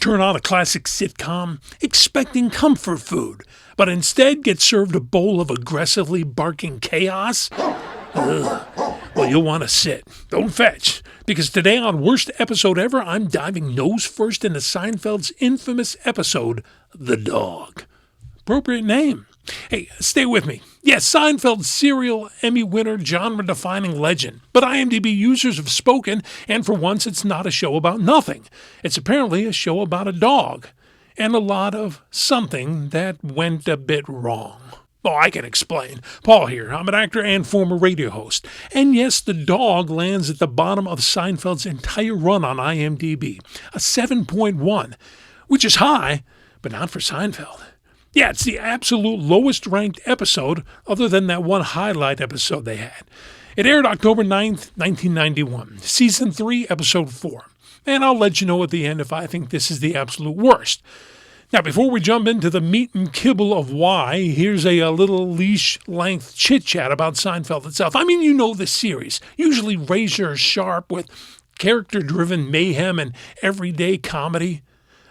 turn on a classic sitcom expecting comfort food, but instead get served a bowl of aggressively barking chaos? Ugh. Well, you'll want to sit. Don't fetch. Because today on Worst Episode Ever, I'm diving nose first into Seinfeld's infamous episode, The Dog. Appropriate name. Hey, stay with me. Yes, Seinfeld's serial Emmy winner, genre-defining legend. But IMDb users have spoken, and for once it's not a show about nothing. It's apparently a show about a dog. And a lot of something that went a bit wrong. Oh, I can explain. Paul here. I'm an actor and former radio host. And yes, The Dog lands at the bottom of Seinfeld's entire run on IMDb. A 7.1, which is high, but not for Seinfeld. Yeah, it's the absolute lowest ranked episode other than that one highlight episode they had. It aired October 9th, 1991, Season 3, Episode 4. And I'll let you know at the end if I think this is the absolute worst. Now, before we jump into the meat and kibble of why, here's a little leash-length chit-chat about Seinfeld itself. I mean, you know the series, usually razor-sharp with character-driven mayhem and everyday comedy.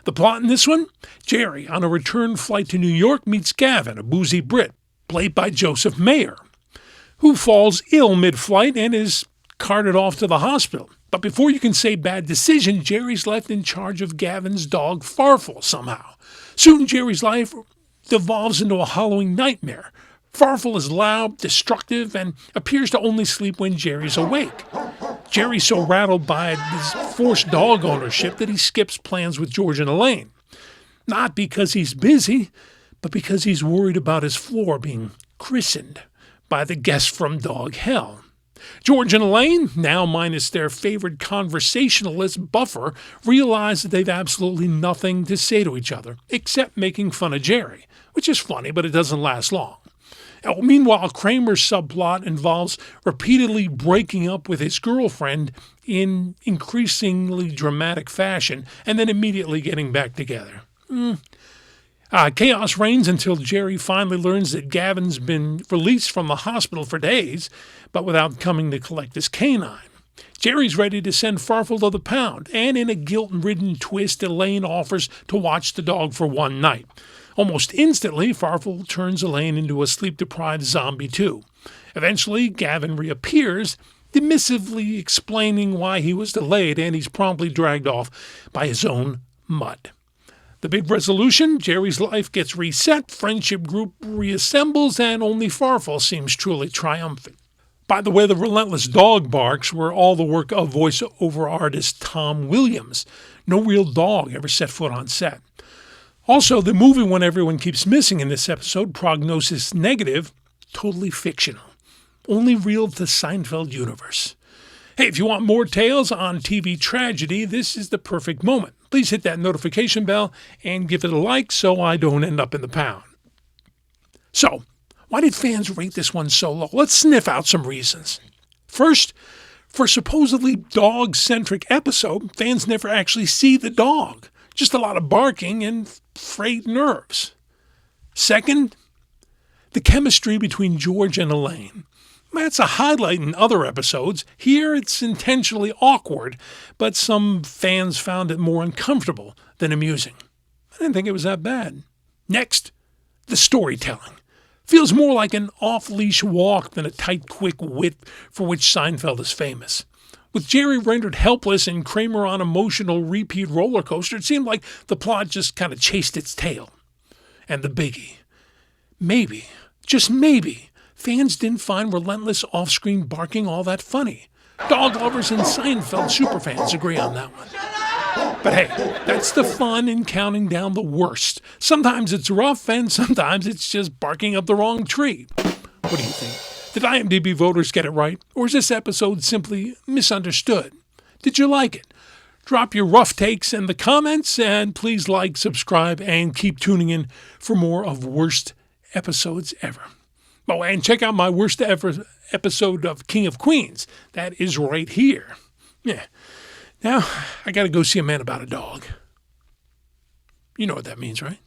The plot in this one? Jerry, on a return flight to New York, meets Gavin, a boozy Brit, played by Joseph Mayer, who falls ill mid-flight and is carted off to the hospital. But before you can say bad decision, Jerry's left in charge of Gavin's dog, Farfel, somehow. Soon, Jerry's life devolves into a hollowing nightmare. Farfel is loud, destructive, and appears to only sleep when Jerry's awake. Jerry's so rattled by his forced dog ownership that he skips plans with George and Elaine. Not because he's busy, but because he's worried about his floor being christened by the guest from Dog Hell. George and Elaine, now minus their favorite conversationalist Buffer, realize that they've absolutely nothing to say to each other, except making fun of Jerry, which is funny, but it doesn't last long. Meanwhile, Kramer's subplot involves repeatedly breaking up with his girlfriend in increasingly dramatic fashion, and then immediately getting back together. Chaos reigns until Jerry finally learns that Gavin's been released from the hospital for days, but without coming to collect his canine. Jerry's ready to send Farfel to the pound, and in a guilt-ridden twist, Elaine offers to watch the dog for one night. Almost instantly, Farfel turns Elaine into a sleep-deprived zombie too. Eventually, Gavin reappears, dismissively explaining why he was delayed, and he's promptly dragged off by his own mutt. The big resolution, Jerry's life gets reset, friendship group reassembles, and only Farfel seems truly triumphant. By the way, the relentless dog barks were all the work of voice-over artist Tom Williams. No real dog ever set foot on set. Also, the movie When Everyone Keeps Missing in this episode, Prognosis Negative, totally fictional. Only real to Seinfeld universe. Hey, if you want more tales on TV tragedy, this is the perfect moment. Please hit that notification bell and give it a like so I don't end up in the pound. So, why did fans rate this one so low? Let's sniff out some reasons. First, for a supposedly dog-centric episode, fans never actually see the dog. Just a lot of barking and frayed nerves. Second, the chemistry between George and Elaine. That's a highlight in other episodes. Here, it's intentionally awkward, but some fans found it more uncomfortable than amusing. I didn't think it was that bad. Next, the storytelling. Feels more like an off-leash walk than a tight, quick wit for which Seinfeld is famous. With Jerry rendered helpless and Kramer on emotional repeat roller coaster, it seemed like the plot just kind of chased its tail. And the biggie. Maybe, just maybe, fans didn't find relentless off-screen barking all that funny. Dog lovers and Seinfeld superfans agree on that one. But hey, that's the fun in counting down the worst. Sometimes it's rough and sometimes it's just barking up the wrong tree. What do you think? Did IMDb voters get it right? Or is this episode simply misunderstood? Did you like it? Drop your rough takes in the comments and please like, subscribe, and keep tuning in for more of Worst Episodes Ever. Oh, and check out my worst ever episode of King of Queens. That is right here. Yeah. Now, I got to go see a man about a dog. You know what that means, right?